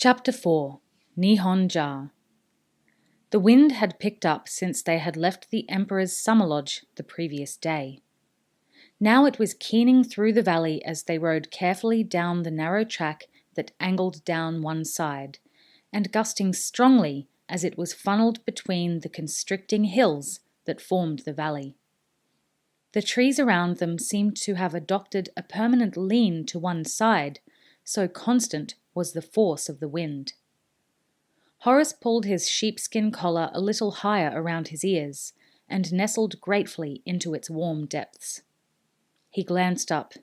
Chapter 4 Nihon-Ja. The wind had picked up since they had left the Emperor's summer lodge the previous day. Now it was keening through the valley as they rode carefully down the narrow track that angled down one side, and gusting strongly as it was funneled between the constricting hills that formed the valley. The trees around them seemed to have adopted a permanent lean to one side, so constant was the force of the wind. Horace pulled his sheepskin collar a little higher around his ears and nestled gratefully into its warm depths. He glanced up.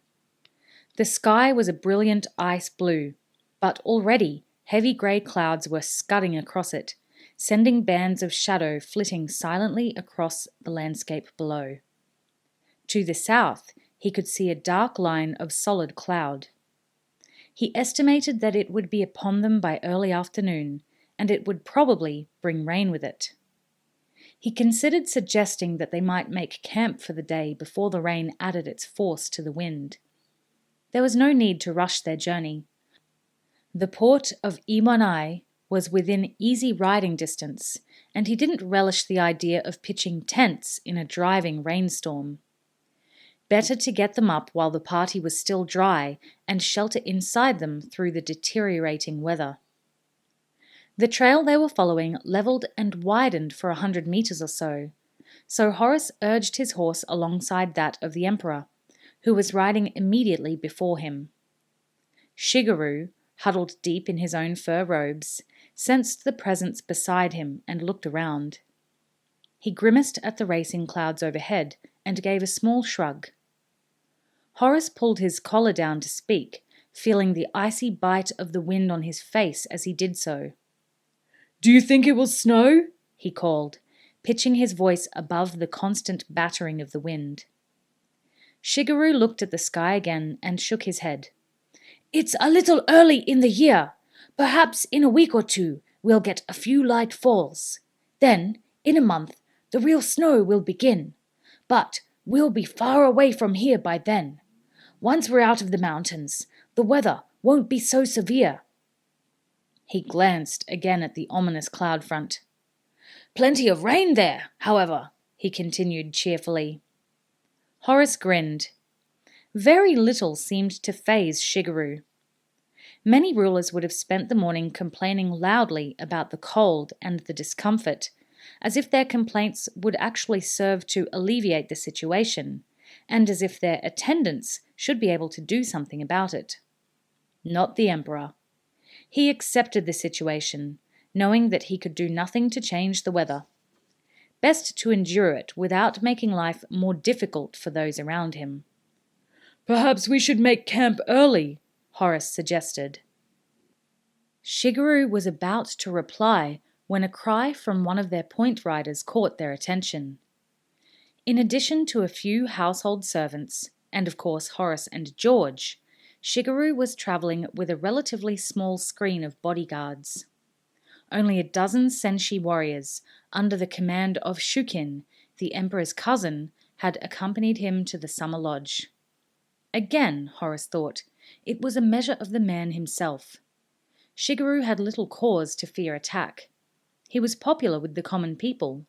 The sky was a brilliant ice blue, but already heavy grey clouds were scudding across it, sending bands of shadow flitting silently across the landscape below. To the south, he could see a dark line of solid cloud. He estimated that it would be upon them by early afternoon, and it would probably bring rain with it. He considered suggesting that they might make camp for the day before the rain added its force to the wind. There was no need to rush their journey. The port of Iwanai was within easy riding distance, and he didn't relish the idea of pitching tents in a driving rainstorm. Better to get them up while the party was still dry and shelter inside them through the deteriorating weather. The trail they were following levelled and widened for 100 meters or so Horace urged his horse alongside that of the Emperor, who was riding immediately before him. Shigeru, huddled deep in his own fur robes, sensed the presence beside him and looked around. He grimaced at the racing clouds overhead and gave a small shrug. Horace pulled his collar down to speak, feeling the icy bite of the wind on his face as he did so. "Do you think it will snow?" he called, pitching his voice above the constant battering of the wind. Shigeru looked at the sky again and shook his head. "It's a little early in the year. Perhaps in a week or two we'll get a few light falls. Then, in a month, the real snow will begin. But we'll be far away from here by then. Once we're out of the mountains, the weather won't be so severe." He glanced again at the ominous cloud front. "Plenty of rain there, however," he continued cheerfully. Horace grinned. Very little seemed to faze Shigeru. Many rulers would have spent the morning complaining loudly about the cold and the discomfort, as if their complaints would actually serve to alleviate the situation, and as if their attendants should be able to do something about it. Not the Emperor. He accepted the situation, knowing that he could do nothing to change the weather. Best to endure it without making life more difficult for those around him. "Perhaps we should make camp early," Horace suggested. Shigeru was about to reply when a cry from one of their point riders caught their attention. In addition to a few household servants, and of course Horace and George, Shigeru was travelling with a relatively small screen of bodyguards. Only a dozen senshi warriors, under the command of Shukin, the Emperor's cousin, had accompanied him to the summer lodge. Again, Horace thought, it was a measure of the man himself. Shigeru had little cause to fear attack. He was popular with the common people.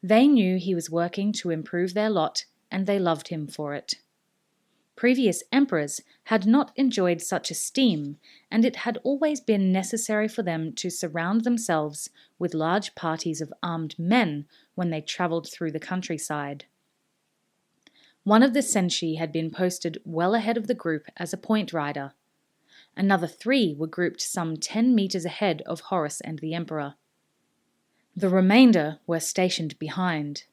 They knew he was working to improve their lot, and they loved him for it. Previous emperors had not enjoyed such esteem, and it had always been necessary for them to surround themselves with large parties of armed men when they travelled through the countryside. One of the senshi had been posted well ahead of the group as a point rider. Another 3 were grouped some 10 meters ahead of Horace and the Emperor. The remainder were stationed behind.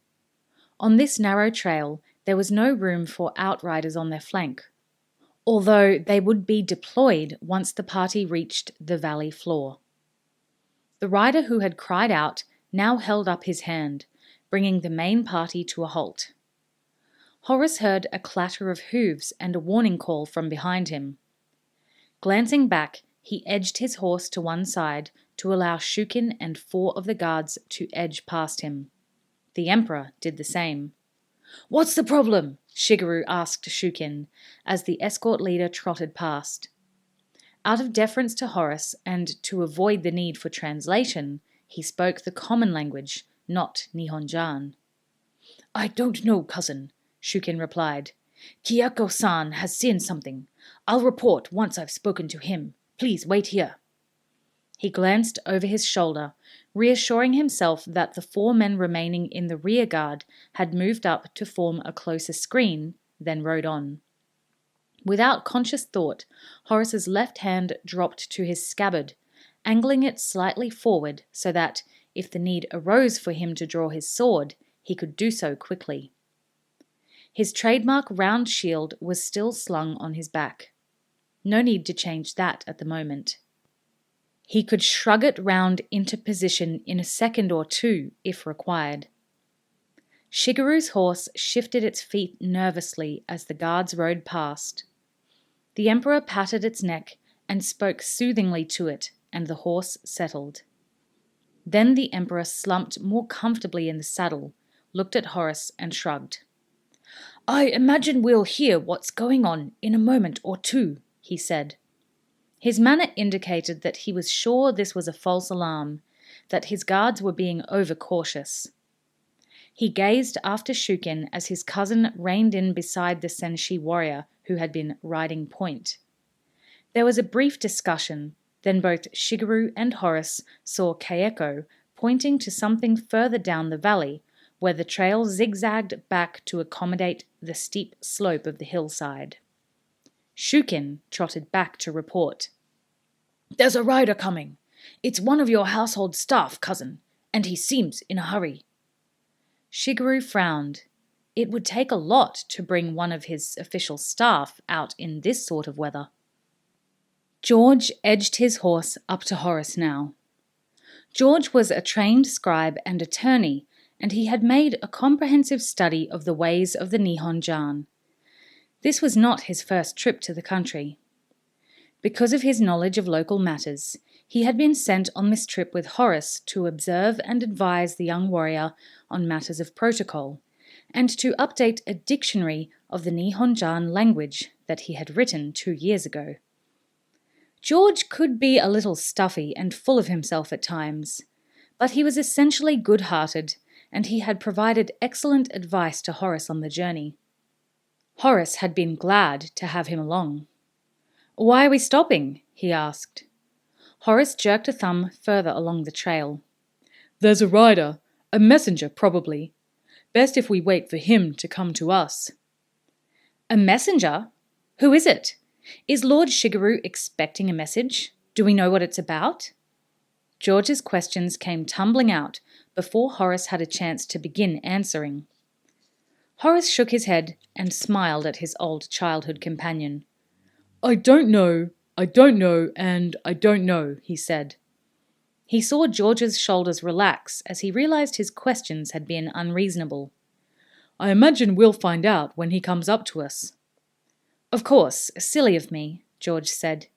On this narrow trail, there was no room for outriders on their flank, although they would be deployed once the party reached the valley floor. The rider who had cried out now held up his hand, bringing the main party to a halt. Horace heard a clatter of hooves and a warning call from behind him. Glancing back, he edged his horse to one side to allow Shukin and 4 of the guards to edge past him. The Emperor did the same. "What's the problem?" Shigeru asked Shukin, as the escort leader trotted past. Out of deference to Horace and to avoid the need for translation, he spoke the common language, not Nihon-Jan. "I don't know, cousin," Shukin replied. "Kiyako-san has seen something. I'll report once I've spoken to him. Please wait here." He glanced over his shoulder, reassuring himself that the 4 men remaining in the rear guard had moved up to form a closer screen, then rode on. Without conscious thought, Horace's left hand dropped to his scabbard, angling it slightly forward so that, if the need arose for him to draw his sword, he could do so quickly. His trademark round shield was still slung on his back. No need to change that at the moment. He could shrug it round into position in a second or two if required. Shigeru's horse shifted its feet nervously as the guards rode past. The Emperor patted its neck and spoke soothingly to it, and the horse settled. Then the Emperor slumped more comfortably in the saddle, looked at Horace and shrugged. "I imagine we'll hear what's going on in a moment or two," he said. His manner indicated that he was sure this was a false alarm, that his guards were being overcautious. He gazed after Shukin as his cousin reined in beside the Senshi warrior who had been riding point. There was a brief discussion, then both Shigeru and Horace saw Kayeko pointing to something further down the valley, where the trail zigzagged back to accommodate the steep slope of the hillside. Shukin trotted back to report. "There's a rider coming. It's one of your household staff, cousin, and he seems in a hurry." Shigeru frowned. It would take a lot to bring one of his official staff out in this sort of weather. George edged his horse up to Horace now. George was a trained scribe and attorney, and he had made a comprehensive study of the ways of the Nihon-Jan. This was not his first trip to the country. Because of his knowledge of local matters, he had been sent on this trip with Horace to observe and advise the young warrior on matters of protocol, and to update a dictionary of the Nihon-Jan language that he had written 2 years ago. George could be a little stuffy and full of himself at times, but he was essentially good-hearted, and he had provided excellent advice to Horace on the journey. Horace had been glad to have him along. "Why are we stopping?" he asked. Horace jerked a thumb further along the trail. "There's a rider, a messenger probably. Best if we wait for him to come to us." "A messenger? Who is it? Is Lord Shigeru expecting a message? Do we know what it's about?" George's questions came tumbling out before Horace had a chance to begin answering. Horace shook his head and smiled at his old childhood companion. I don't know, and I don't know," he said. He saw George's shoulders relax as he realized his questions had been unreasonable. "I imagine we'll find out when he comes up to us." "Of course, silly of me," George said.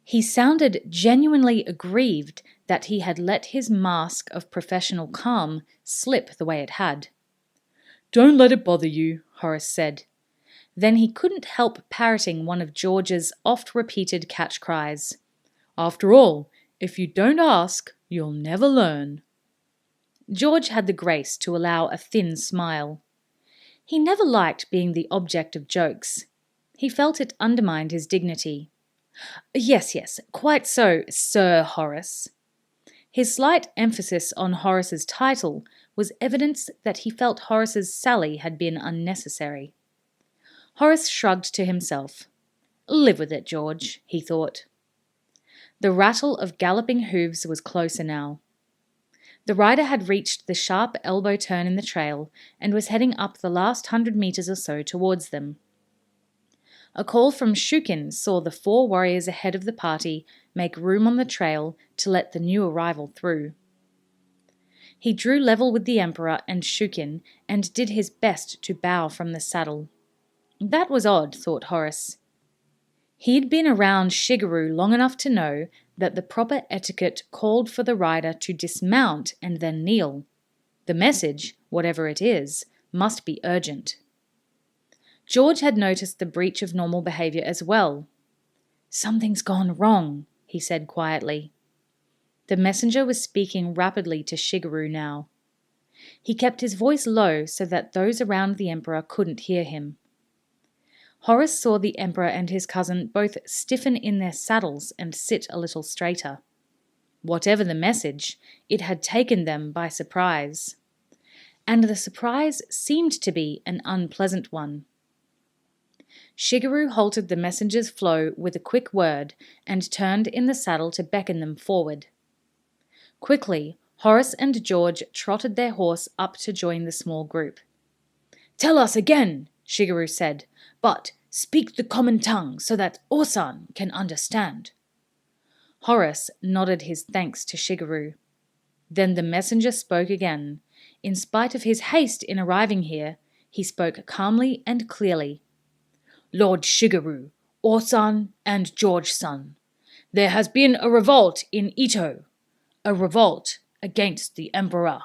He sounded genuinely aggrieved that he had let his mask of professional calm slip the way it had. "Don't let it bother you," Horace said. Then he couldn't help parroting one of George's oft-repeated catch cries. "After all, if you don't ask, you'll never learn." George had the grace to allow a thin smile. He never liked being the object of jokes. He felt it undermined his dignity. Yes, quite so, Sir Horace." His slight emphasis on Horace's title was evidence that he felt Horace's sally had been unnecessary. Horace shrugged to himself. "Live with it, George," he thought. The rattle of galloping hooves was closer now. The rider had reached the sharp elbow turn in the trail and was heading up the last 100 meters or so towards them. A call from Shukin saw the 4 warriors ahead of the party make room on the trail to let the new arrival through. He drew level with the Emperor and Shukin and did his best to bow from the saddle. That was odd, thought Horace. He'd been around Shigeru long enough to know that the proper etiquette called for the rider to dismount and then kneel. The message, whatever it is, must be urgent. George had noticed the breach of normal behaviour as well. "Something's gone wrong," he said quietly. The messenger was speaking rapidly to Shigeru now. He kept his voice low so that those around the Emperor couldn't hear him. Horace saw the Emperor and his cousin both stiffen in their saddles and sit a little straighter. Whatever the message, it had taken them by surprise. And the surprise seemed to be an unpleasant one. Shigeru halted the messenger's flow with a quick word and turned in the saddle to beckon them forward. Quickly, Horace and George trotted their horse up to join the small group. "Tell us again," Shigeru said, "but speak the common tongue so that Osan can understand." Horace nodded his thanks to Shigeru. Then the messenger spoke again. In spite of his haste in arriving here, he spoke calmly and clearly. "Lord Shigeru, Osan, and George-san, there has been a revolt in Ito. A revolt against the Emperor."